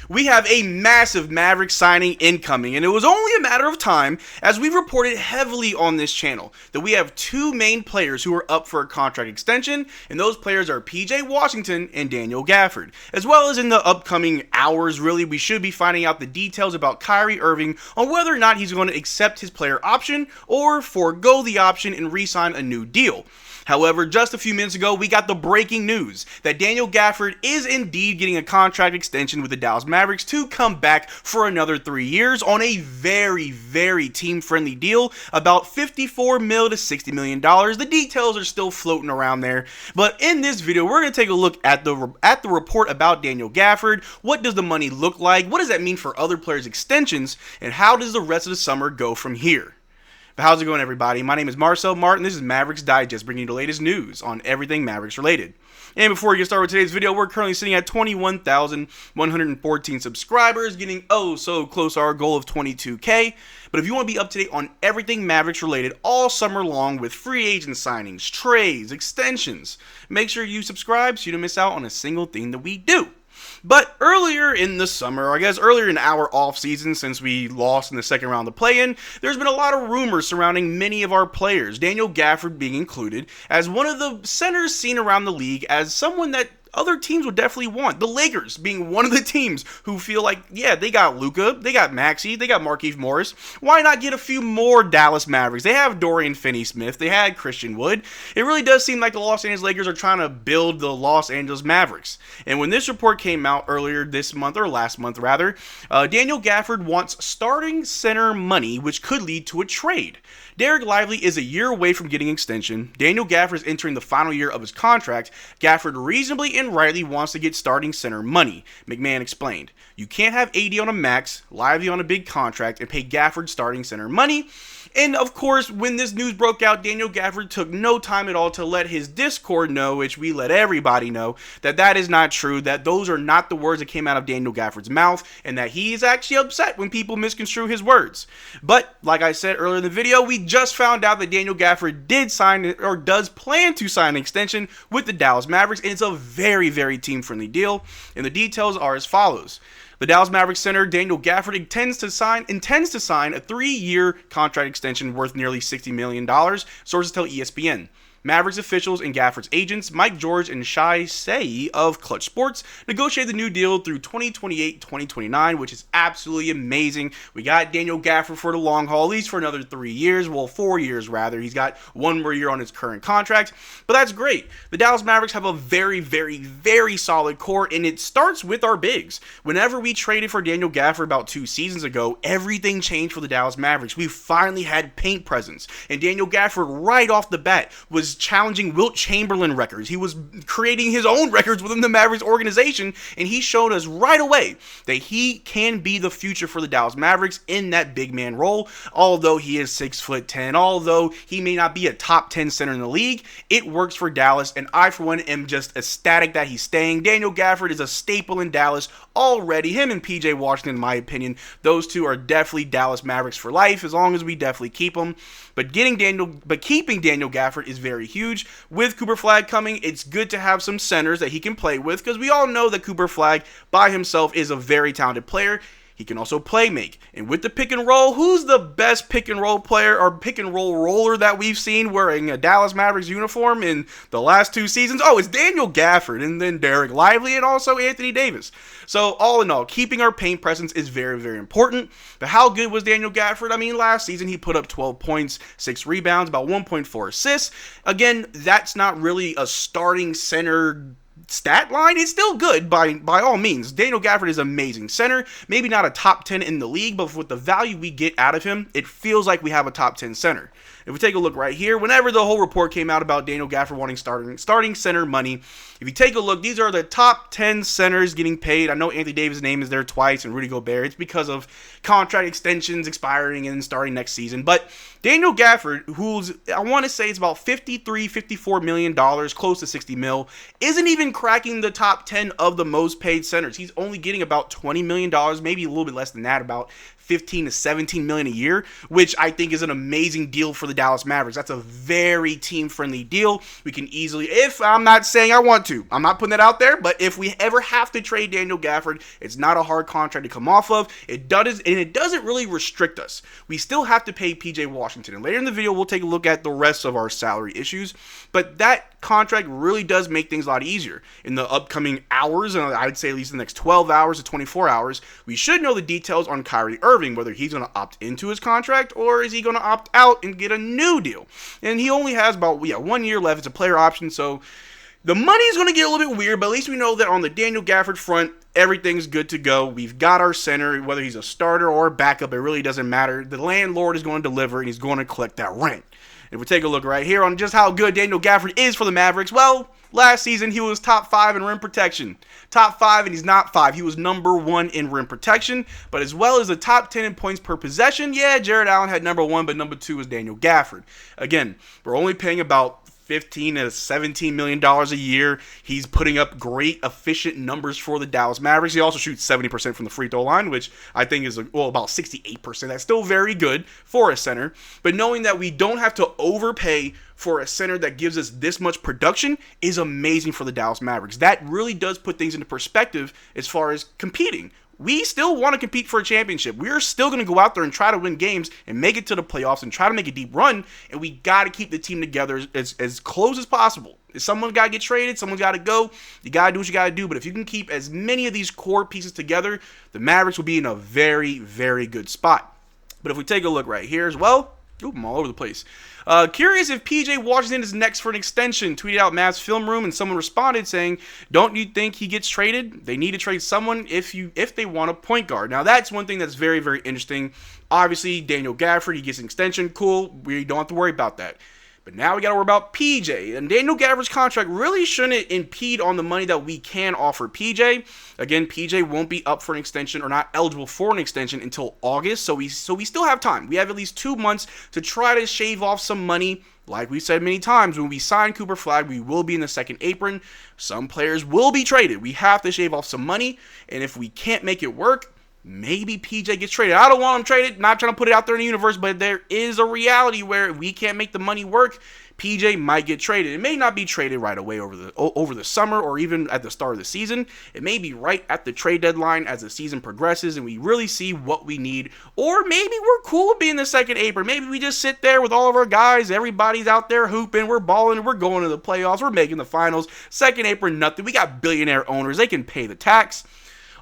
We have a massive Mavericks signing incoming, and it was only a matter of time, as we've reported heavily on this channel, that we have two main players who are up for a contract extension, and those players are PJ Washington and Daniel Gafford. As well as in the upcoming hours, really, we should be finding out the details about Kyrie Irving on whether or not he's going to accept his player option or forego the option and re-sign a new deal. However, just a few minutes ago, we got the breaking news that Daniel Gafford is indeed getting a contract extension with the Dallas Mavericks to come back for another 3 years on a very team-friendly deal, about $54 million to $60 million. The details are still floating around there, but in this video, we're going to take a look at the report about Daniel Gafford. What does the money look like? What does that mean for other players' extensions? And how does the rest of the summer go from here? But how's it going, everybody? My name is Marcel Martin. This is Mavericks Digest, bringing you the latest news on everything Mavericks related. And before we get started with today's video, we're currently sitting at 21,114 subscribers, getting so close to our goal of 22K. But if you want to be up to date on everything Mavericks related all summer long with free agent signings, trades, extensions, make sure you subscribe so you don't miss out on a single thing that we do. But earlier in the summer, or I guess earlier in our off-season, since we lost in the second round of the play-in, there's been a lot of rumors surrounding many of our players, Daniel Gafford being included, as one of the centers seen around the league as someone that other teams would definitely want. The Lakers being one of the teams who feel like, yeah, they got Luka, they got Maxey, they got Markieff Morris. Why not get a few more Dallas Mavericks? They have Dorian Finney-Smith, they had Christian Wood. It really does seem like the Los Angeles Lakers are trying to build the Los Angeles Mavericks. And when this report came out earlier this month, or last month rather, Daniel Gafford wants starting center money, which could lead to a trade. Derrick Lively is a year away from getting extension. Daniel Gafford is entering the final year of his contract. Gafford reasonably and rightly wants to get starting center money, McMahon explained. You can't have AD on a max, Lively on a big contract, and pay Gafford starting center money. And of course, when this news broke out, Daniel Gafford took no time at all to let his Discord know, which we let everybody know, that that is not true, that those are not the words that came out of Daniel Gafford's mouth, and that he is actually upset when people misconstrue his words. But, like I said earlier in the video, we just found out that Daniel Gafford did sign, or does plan to sign an extension with the Dallas Mavericks, and it's a very team-friendly deal, and the details are as follows. The Dallas Mavericks center Daniel Gafford intends to sign a 3-year contract extension worth nearly $60 million, sources tell ESPN. Mavericks officials and Gafford's agents, Mike George and Shai Sei of Clutch Sports, negotiated the new deal through 2028-2029, which is absolutely amazing. We got Daniel Gafford for the long haul, at least for another 3 years, well, 4 years rather. He's got one more year on his current contract, but that's great. The Dallas Mavericks have a very solid core, and it starts with our bigs. Whenever we traded for Daniel Gafford about 2 seasons ago, everything changed for the Dallas Mavericks. We finally had paint presence, and Daniel Gafford right off the bat was challenging Wilt Chamberlain records. He was creating his own records within the Mavericks organization, and he showed us right away that he can be the future for the Dallas Mavericks in that big man role. Although he is 6'10", although he may not be a top 10 center in the league, it works for Dallas, and I for one am just ecstatic that he's staying. Daniel Gafford is a staple in Dallas already. Him and PJ Washington, in my opinion, those two are definitely Dallas Mavericks for life, as long as we definitely keep them. But keeping Daniel Gafford is very huge. With Cooper Flagg coming, it's good to have some centers that he can play with, because we all know that Cooper Flagg by himself is a very talented player. He can also play make. And with the pick and roll, who's the best pick and roll player or pick and roll roller that we've seen wearing a Dallas Mavericks uniform in the last 2 seasons? Oh, it's Daniel Gafford, and then Derrick Lively, and also Anthony Davis. So all in all, keeping our paint presence is very important. But how good was Daniel Gafford? I mean, last season he put up 12 points, 6 rebounds, about 1.4 assists. Again, that's not really a starting center stat line. It's still good by all means. Daniel Gafford is amazing center, maybe not a top 10 in the league, but with the value we get out of him, it feels like we have a top 10 center. If we take a look right here, whenever the whole report came out about Daniel Gafford wanting starting center money, if you take a look, these are the top 10 centers getting paid. I know Anthony Davis' name is there twice, and Rudy Gobert. It's because of contract extensions expiring and starting next season. But Daniel Gafford, who's, I want to say it's about $54 million, close to 60 mil, isn't even cracking the top 10 of the most paid centers. He's only getting about $20 million, maybe a little bit less than that, about 15 to 17 million a year, which I think is an amazing deal for the Dallas Mavericks. That's a very team-friendly deal. We can easily, if I'm not saying I want to, I'm not putting that out there, but if we ever have to trade Daniel Gafford, it's not a hard contract to come off of. It doesn't really restrict us. We still have to pay PJ Washington. And later in the video, we'll take a look at the rest of our salary issues. But that contract really does make things a lot easier. In the upcoming hours, and I'd say at least the next 12 hours to 24 hours, we should know the details on Kyrie Irving, whether he's going to opt into his contract or is he going to opt out and get a new deal. And he only has about 1 year left. It's a player option, so the money's going to get a little bit weird, but at least we know that on the Daniel Gafford front, everything's good to go. We've got our center, whether he's a starter or a backup, it really doesn't matter. The landlord is going to deliver, and he's going to collect that rent. If we take a look right here on just how good Daniel Gafford is for the Mavericks, well, last season he was top 5 in rim protection. Top 5, and he's not 5. He was number 1 in rim protection, but as well as the top 10 in points per possession, yeah, Jared Allen had number 1, but number 2 was Daniel Gafford. Again, we're only paying about $15 to $17 million a year. He's putting up great, efficient numbers for the Dallas Mavericks. He also shoots 70% from the free throw line, which I think is, about 68%. That's still very good for a center. But knowing that we don't have to overpay for a center that gives us this much production is amazing for the Dallas Mavericks. That really does put things into perspective as far as competing. We still want to compete for a championship. We're still going to go out there and try to win games and make it to the playoffs and try to make a deep run. And we got to keep the team together as close as possible. If someone's got to get traded, someone's got to go. You got to do what you got to do. But if you can keep as many of these core pieces together, the Mavericks will be in a very, very good spot. But if we take a look right here as well, I'm all over the place. Curious if PJ Washington is next for an extension. Tweeted out Mavs Film Room, and someone responded saying, "Don't you think he gets traded? They need to trade someone if they want a point guard." Now that's one thing that's very, very interesting. Obviously, Daniel Gafford, he gets an extension. Cool. We don't have to worry about that. But now we got to worry about PJ. And Daniel Gafford's contract really shouldn't impede on the money that we can offer PJ. Again, PJ won't be up for an extension or not eligible for an extension until August. So we still have time. We have at least 2 months to try to shave off some money. Like we said many times, when we sign Cooper Flagg, we will be in the second apron. Some players will be traded. We have to shave off some money. And if we can't make it work, maybe PJ gets traded. I don't want him traded. Not trying to put it out there in the universe, but there is a reality where if we can't make the money work, PJ might get traded. It may not be traded right away over the summer or even at the start of the season. It may be right at the trade deadline as the season progresses and we really see what we need. Or maybe we're cool with being the second apron. Maybe we just sit there with all of our guys. Everybody's out there hooping. We're balling. We're going to the playoffs. We're making the finals. Second apron, nothing. We got billionaire owners. They can pay the tax.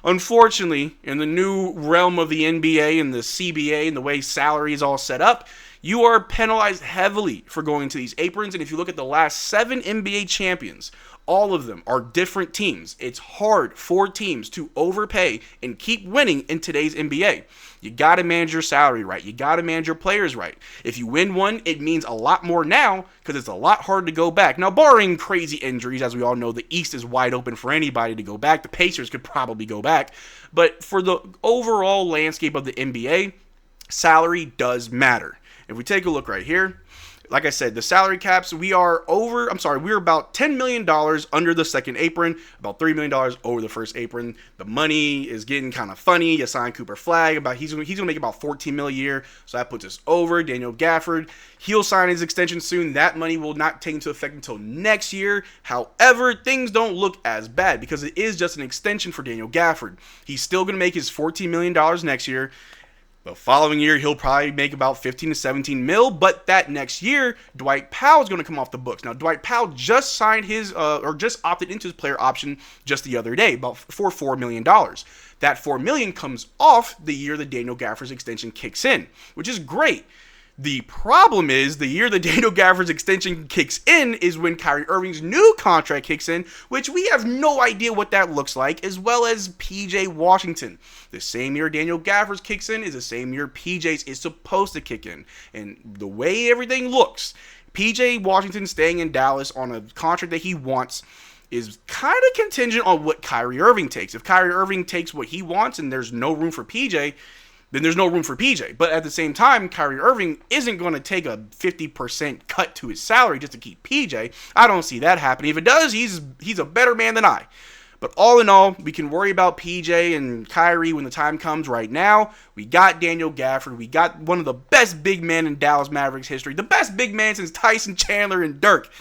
Unfortunately, in the new realm of the NBA and the CBA and the way salary is all set up, you are penalized heavily for going to these aprons. And if you look at the last 7 NBA champions, all of them are different teams. It's hard for teams to overpay and keep winning in today's NBA. You got to manage your salary right. You got to manage your players right. If you win one, it means a lot more now because it's a lot harder to go back. Now, barring crazy injuries, as we all know, the East is wide open for anybody to go back. The Pacers could probably go back. But for the overall landscape of the NBA, salary does matter. If we take a look right here, like I said, the salary caps, we're about $10 million under the second apron, about $3 million over the first apron. The money is getting kind of funny. You sign Cooper Flagg, he's going to make about $14 million a year, so that puts us over. Daniel Gafford, he'll sign his extension soon. That money will not take into effect until next year. However, things don't look as bad because it is just an extension for Daniel Gafford. He's still going to make his $14 million next year. The following year, he'll probably make about 15 to 17 mil, but that next year, Dwight Powell's going to come off the books. Now, Dwight Powell just signed just opted into his player option just the other day, for $4 million. That $4 million comes off the year that Daniel Gafford's extension kicks in, which is great. The problem is the year that Daniel Gafford's extension kicks in is when Kyrie Irving's new contract kicks in, which we have no idea what that looks like, as well as PJ Washington. The same year Daniel Gafford's kicks in is the same year PJ's is supposed to kick in. And the way everything looks, PJ Washington staying in Dallas on a contract that he wants is kind of contingent on what Kyrie Irving takes. If Kyrie Irving takes what he wants and there's no room for PJ, then there's no room for PJ. But at the same time, Kyrie Irving isn't going to take a 50% cut to his salary just to keep PJ. I don't see that happening. If it does, he's a better man than I. But all in all, we can worry about PJ and Kyrie when the time comes. Right now, we got Daniel Gafford. We got one of the best big men in Dallas Mavericks history. The best big man since Tyson Chandler and Dirk.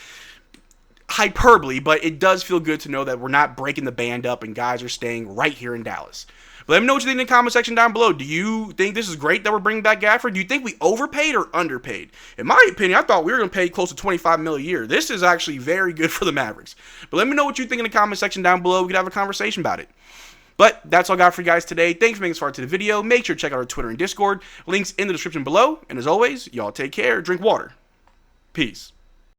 Hyperbole, but it does feel good to know that we're not breaking the band up and guys are staying right here in Dallas. But let me know what you think in the comment section down below. Do you think this is great that we're bringing back Gafford? Do you think we overpaid or underpaid? In my opinion, I thought we were going to pay close to $25 million a year. This is actually very good for the Mavericks. But let me know what you think in the comment section down below. We could have a conversation about it. But that's all I got for you guys today. Thanks for making this far to the video. Make sure to check out our Twitter and Discord. Links in the description below. And as always, y'all take care. Drink water. Peace.